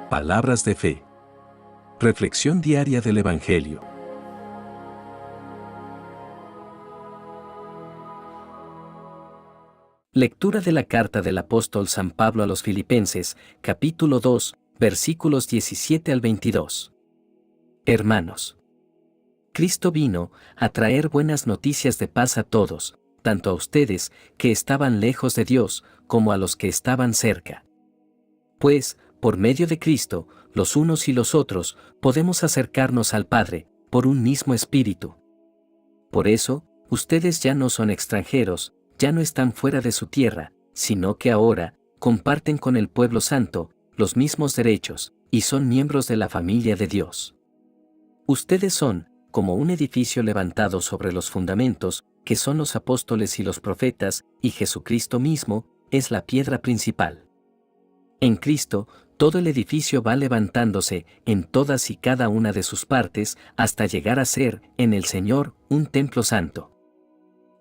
Palabras de fe. Reflexión diaria del Evangelio. Lectura de la carta del apóstol San Pablo a los Filipenses, capítulo 2, versículos 17 al 22. Hermanos, Cristo vino a traer buenas noticias de paz a todos, tanto a ustedes, que estaban lejos de Dios, como a los que estaban cerca. Pues, por medio de Cristo, los unos y los otros, podemos acercarnos al Padre, por un mismo Espíritu. Por eso, ustedes ya no son extranjeros, ya no están fuera de su tierra, sino que ahora, comparten con el pueblo santo, los mismos derechos, y son miembros de la familia de Dios. Ustedes son, como un edificio levantado sobre los fundamentos, que son los apóstoles y los profetas, y Jesucristo mismo, es la piedra principal. En Cristo, todo el edificio va levantándose en todas y cada una de sus partes hasta llegar a ser, en el Señor, un templo santo.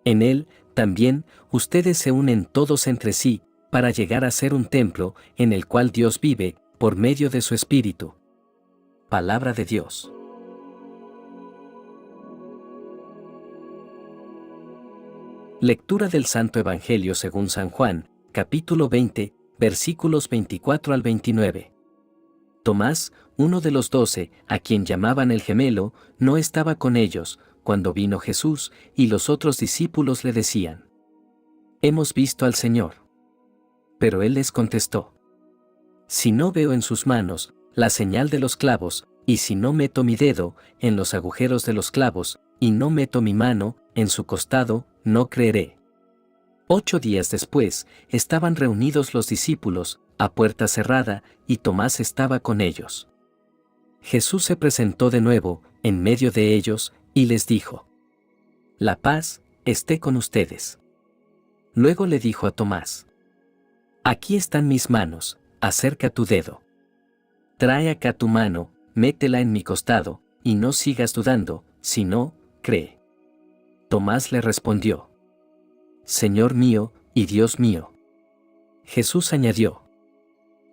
En Él, también, ustedes se unen todos entre sí, para llegar a ser un templo, en el cual Dios vive, por medio de su Espíritu. Palabra de Dios. Lectura del Santo Evangelio según San Juan, capítulo 20, versículos 24 al 29. Tomás, uno de los 12, a quien llamaban el gemelo, no estaba con ellos, cuando vino Jesús, y los otros discípulos le decían: «Hemos visto al Señor». Pero él les contestó: «Si no veo en sus manos la señal de los clavos, y si no meto mi dedo en los agujeros de los clavos, y no meto mi mano en su costado, no creeré». 8 días después, estaban reunidos los discípulos, a puerta cerrada, y Tomás estaba con ellos. Jesús se presentó de nuevo, en medio de ellos, y les dijo: «La paz esté con ustedes». Luego le dijo a Tomás: «Aquí están mis manos, acerca tu dedo. Trae acá tu mano, métela en mi costado, y no sigas dudando, sino, cree». Tomás le respondió: «Señor mío y Dios mío». Jesús añadió: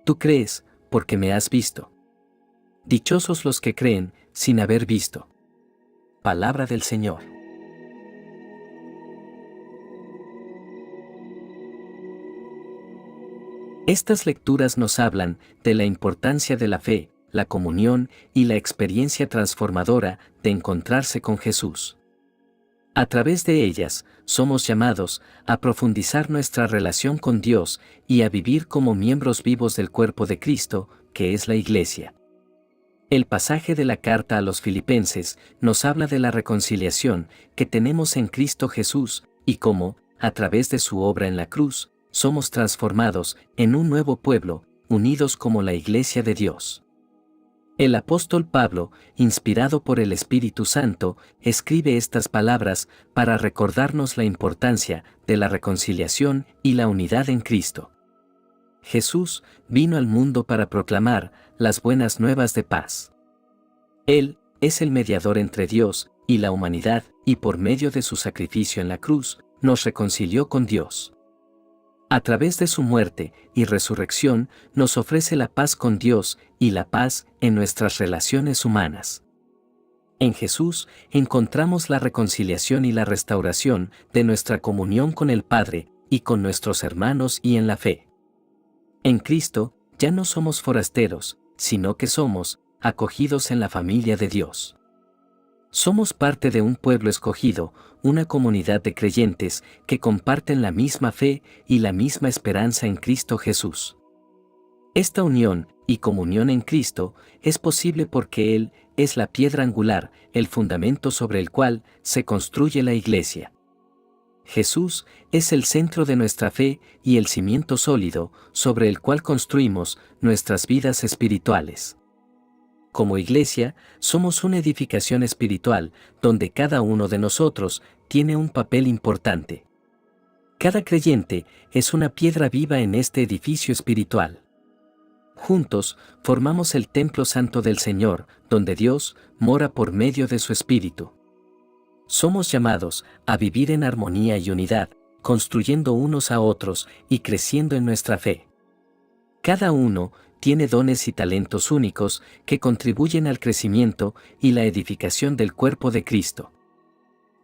«Tú crees, porque me has visto. Dichosos los que creen, sin haber visto». Palabra del Señor. Estas lecturas nos hablan de la importancia de la fe, la comunión y la experiencia transformadora de encontrarse con Jesús. A través de ellas, somos llamados a profundizar nuestra relación con Dios y a vivir como miembros vivos del cuerpo de Cristo, que es la Iglesia. El pasaje de la carta a los Filipenses nos habla de la reconciliación que tenemos en Cristo Jesús y cómo, a través de su obra en la cruz, somos transformados en un nuevo pueblo, unidos como la Iglesia de Dios. El apóstol Pablo, inspirado por el Espíritu Santo, escribe estas palabras para recordarnos la importancia de la reconciliación y la unidad en Cristo. Jesús vino al mundo para proclamar las buenas nuevas de paz. Él es el mediador entre Dios y la humanidad, y por medio de su sacrificio en la cruz, nos reconcilió con Dios. A través de su muerte y resurrección, nos ofrece la paz con Dios y la paz en nuestras relaciones humanas. En Jesús encontramos la reconciliación y la restauración de nuestra comunión con el Padre y con nuestros hermanos y en la fe. En Cristo ya no somos forasteros, sino que somos acogidos en la familia de Dios. Somos parte de un pueblo escogido, una comunidad de creyentes que comparten la misma fe y la misma esperanza en Cristo Jesús. Esta unión y comunión en Cristo es posible porque Él es la piedra angular, el fundamento sobre el cual se construye la Iglesia. Jesús es el centro de nuestra fe y el cimiento sólido sobre el cual construimos nuestras vidas espirituales. Como Iglesia, somos una edificación espiritual, donde cada uno de nosotros tiene un papel importante. Cada creyente es una piedra viva en este edificio espiritual. Juntos, formamos el templo santo del Señor, donde Dios mora por medio de su Espíritu. Somos llamados a vivir en armonía y unidad, construyendo unos a otros y creciendo en nuestra fe. Cada uno tiene dones y talentos únicos que contribuyen al crecimiento y la edificación del cuerpo de Cristo.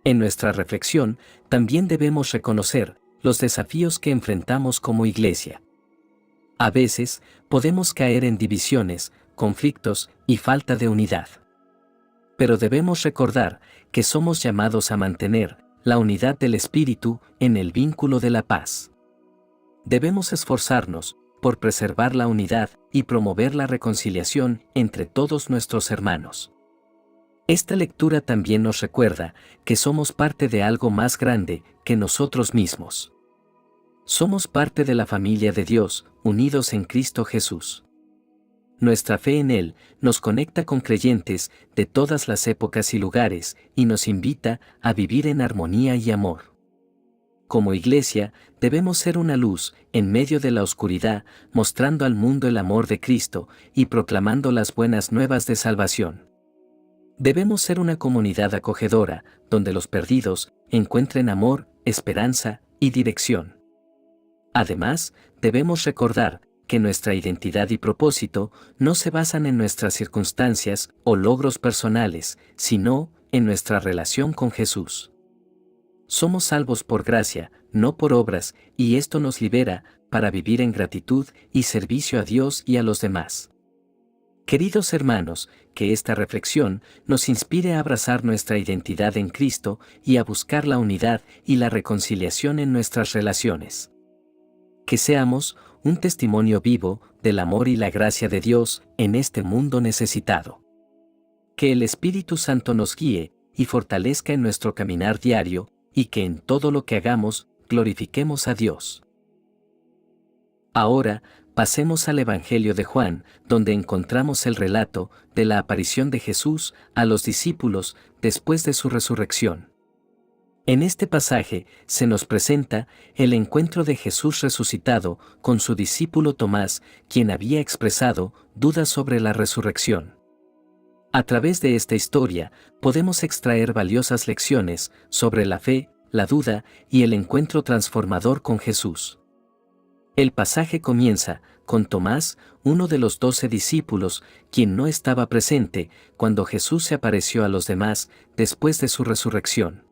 En nuestra reflexión, también debemos reconocer los desafíos que enfrentamos como iglesia. A veces, podemos caer en divisiones, conflictos y falta de unidad. Pero debemos recordar que somos llamados a mantener la unidad del Espíritu en el vínculo de la paz. Debemos esforzarnos por preservar la unidad y promover la reconciliación entre todos nuestros hermanos. Esta lectura también nos recuerda que somos parte de algo más grande que nosotros mismos. Somos parte de la familia de Dios, unidos en Cristo Jesús. Nuestra fe en Él nos conecta con creyentes de todas las épocas y lugares y nos invita a vivir en armonía y amor. Como iglesia, debemos ser una luz en medio de la oscuridad, mostrando al mundo el amor de Cristo y proclamando las buenas nuevas de salvación. Debemos ser una comunidad acogedora, donde los perdidos encuentren amor, esperanza y dirección. Además, debemos recordar que nuestra identidad y propósito no se basan en nuestras circunstancias o logros personales, sino en nuestra relación con Jesús. Somos salvos por gracia, no por obras, y esto nos libera para vivir en gratitud y servicio a Dios y a los demás. Queridos hermanos, que esta reflexión nos inspire a abrazar nuestra identidad en Cristo y a buscar la unidad y la reconciliación en nuestras relaciones. Que seamos un testimonio vivo del amor y la gracia de Dios en este mundo necesitado. Que el Espíritu Santo nos guíe y fortalezca en nuestro caminar diario, y que en todo lo que hagamos glorifiquemos a Dios. Ahora, pasemos al Evangelio de Juan, donde encontramos el relato de la aparición de Jesús a los discípulos después de su resurrección. En este pasaje se nos presenta el encuentro de Jesús resucitado con su discípulo Tomás, quien había expresado dudas sobre la resurrección. A través de esta historia, podemos extraer valiosas lecciones sobre la fe, la duda y el encuentro transformador con Jesús. El pasaje comienza con Tomás, uno de los 12 discípulos, quien no estaba presente cuando Jesús se apareció a los demás después de su resurrección.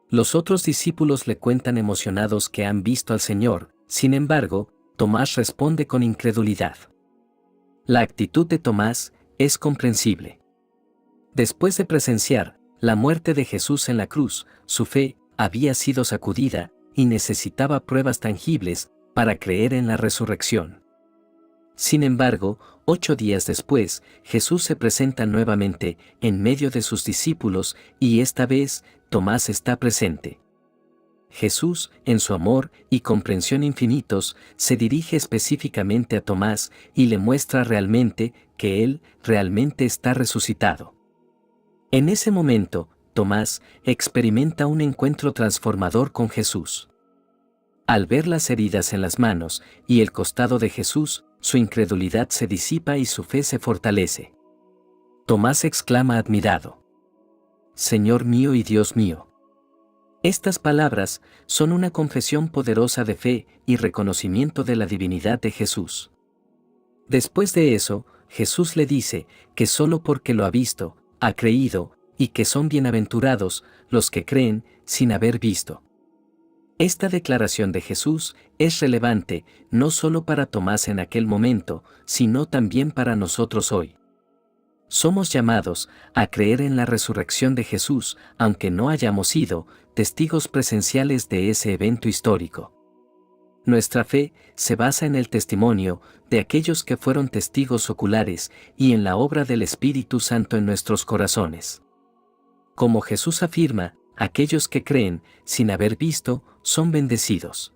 Los otros discípulos le cuentan emocionados que han visto al Señor, sin embargo, Tomás responde con incredulidad. La actitud de Tomás es comprensible. Después de presenciar la muerte de Jesús en la cruz, su fe había sido sacudida y necesitaba pruebas tangibles para creer en la resurrección. Sin embargo, 8 días después, Jesús se presenta nuevamente en medio de sus discípulos y esta vez Tomás está presente. Jesús, en su amor y comprensión infinitos, se dirige específicamente a Tomás y le muestra realmente que él realmente está resucitado. En ese momento, Tomás experimenta un encuentro transformador con Jesús. Al ver las heridas en las manos y el costado de Jesús, su incredulidad se disipa y su fe se fortalece. Tomás exclama admirado: «Señor mío y Dios mío». Estas palabras son una confesión poderosa de fe y reconocimiento de la divinidad de Jesús. Después de eso, Jesús le dice que solo porque lo ha visto, ha creído, y que son bienaventurados los que creen sin haber visto. Esta declaración de Jesús es relevante no solo para Tomás en aquel momento, sino también para nosotros hoy. Somos llamados a creer en la resurrección de Jesús, aunque no hayamos sido testigos presenciales de ese evento histórico. Nuestra fe se basa en el testimonio de aquellos que fueron testigos oculares y en la obra del Espíritu Santo en nuestros corazones. Como Jesús afirma, aquellos que creen sin haber visto son bendecidos.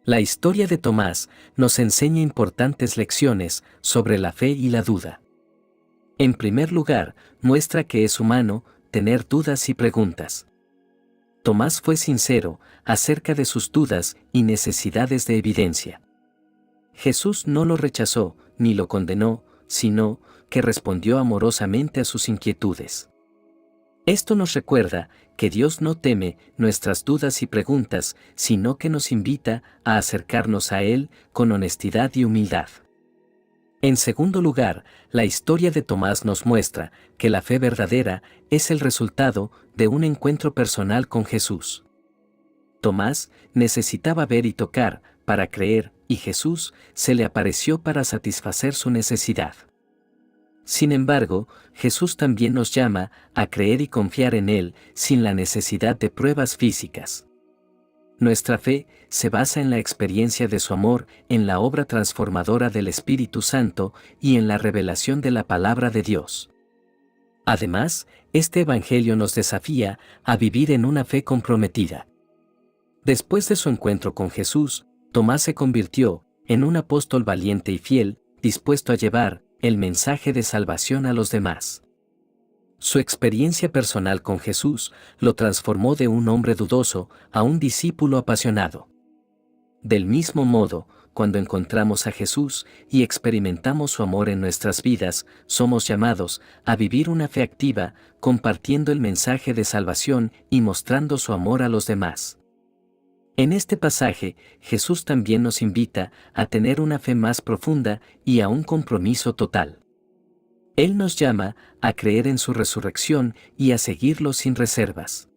La historia de Tomás nos enseña importantes lecciones sobre la fe y la duda. En primer lugar, muestra que es humano tener dudas y preguntas. Tomás fue sincero acerca de sus dudas y necesidades de evidencia. Jesús no lo rechazó ni lo condenó, sino que respondió amorosamente a sus inquietudes. Esto nos recuerda que Dios no teme nuestras dudas y preguntas, sino que nos invita a acercarnos a Él con honestidad y humildad. En segundo lugar, la historia de Tomás nos muestra que la fe verdadera es el resultado de un encuentro personal con Jesús. Tomás necesitaba ver y tocar para creer, y Jesús se le apareció para satisfacer su necesidad. Sin embargo, Jesús también nos llama a creer y confiar en Él sin la necesidad de pruebas físicas. Nuestra fe se basa en la experiencia de su amor, en la obra transformadora del Espíritu Santo y en la revelación de la palabra de Dios. Además, este Evangelio nos desafía a vivir en una fe comprometida. Después de su encuentro con Jesús, Tomás se convirtió en un apóstol valiente y fiel, dispuesto a llevar el mensaje de salvación a los demás. Su experiencia personal con Jesús lo transformó de un hombre dudoso a un discípulo apasionado. Del mismo modo, cuando encontramos a Jesús y experimentamos su amor en nuestras vidas, somos llamados a vivir una fe activa, compartiendo el mensaje de salvación y mostrando su amor a los demás. En este pasaje, Jesús también nos invita a tener una fe más profunda y a un compromiso total. Él nos llama a creer en su resurrección y a seguirlo sin reservas.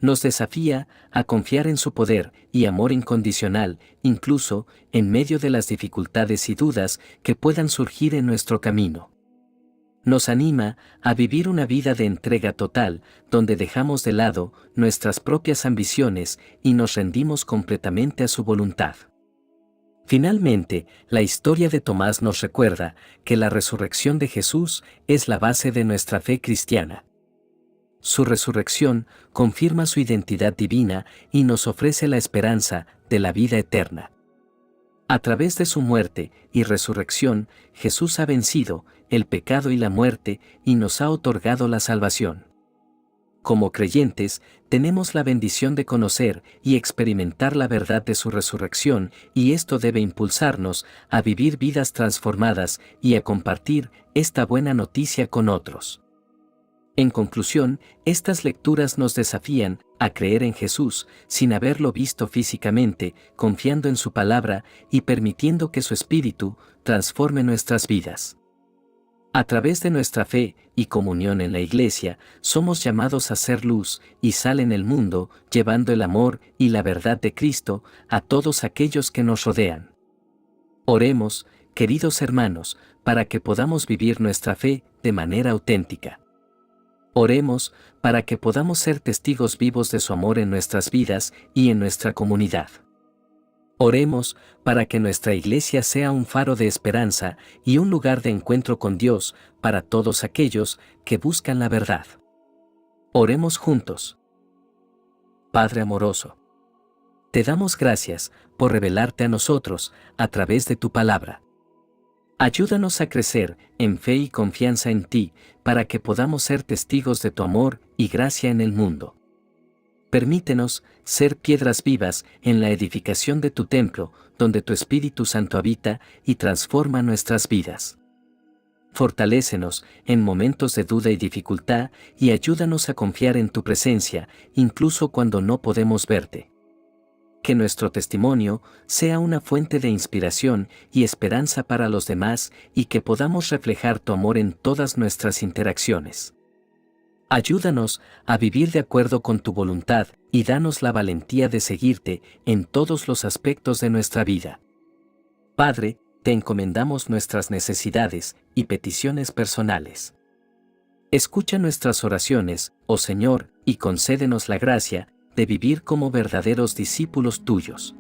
Nos desafía a confiar en su poder y amor incondicional, incluso en medio de las dificultades y dudas que puedan surgir en nuestro camino. Nos anima a vivir una vida de entrega total, donde dejamos de lado nuestras propias ambiciones y nos rendimos completamente a su voluntad. Finalmente, la historia de Tomás nos recuerda que la resurrección de Jesús es la base de nuestra fe cristiana. Su resurrección confirma su identidad divina y nos ofrece la esperanza de la vida eterna. A través de su muerte y resurrección, Jesús ha vencido el pecado y la muerte y nos ha otorgado la salvación. Como creyentes, tenemos la bendición de conocer y experimentar la verdad de su resurrección, y esto debe impulsarnos a vivir vidas transformadas y a compartir esta buena noticia con otros. En conclusión, estas lecturas nos desafían a creer en Jesús sin haberlo visto físicamente, confiando en su palabra y permitiendo que su Espíritu transforme nuestras vidas. A través de nuestra fe y comunión en la Iglesia, somos llamados a ser luz y sal en el mundo, llevando el amor y la verdad de Cristo a todos aquellos que nos rodean. Oremos, queridos hermanos, para que podamos vivir nuestra fe de manera auténtica. Oremos para que podamos ser testigos vivos de su amor en nuestras vidas y en nuestra comunidad. Oremos para que nuestra iglesia sea un faro de esperanza y un lugar de encuentro con Dios para todos aquellos que buscan la verdad. Oremos juntos. Padre amoroso, te damos gracias por revelarte a nosotros a través de tu palabra. Ayúdanos a crecer en fe y confianza en ti, para que podamos ser testigos de tu amor y gracia en el mundo. Permítenos ser piedras vivas en la edificación de tu templo, donde tu Espíritu Santo habita y transforma nuestras vidas. Fortalécenos en momentos de duda y dificultad y ayúdanos a confiar en tu presencia, incluso cuando no podemos verte. Que nuestro testimonio sea una fuente de inspiración y esperanza para los demás y que podamos reflejar tu amor en todas nuestras interacciones. Ayúdanos a vivir de acuerdo con tu voluntad y danos la valentía de seguirte en todos los aspectos de nuestra vida. Padre, te encomendamos nuestras necesidades y peticiones personales. Escucha nuestras oraciones, oh Señor, y concédenos la gracia de vivir como verdaderos discípulos tuyos.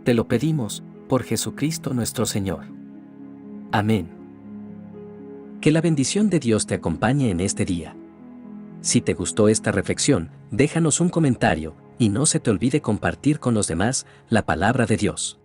Te lo pedimos, por Jesucristo nuestro Señor. Amén. Que la bendición de Dios te acompañe en este día. Si te gustó esta reflexión, déjanos un comentario, y no se te olvide compartir con los demás la palabra de Dios.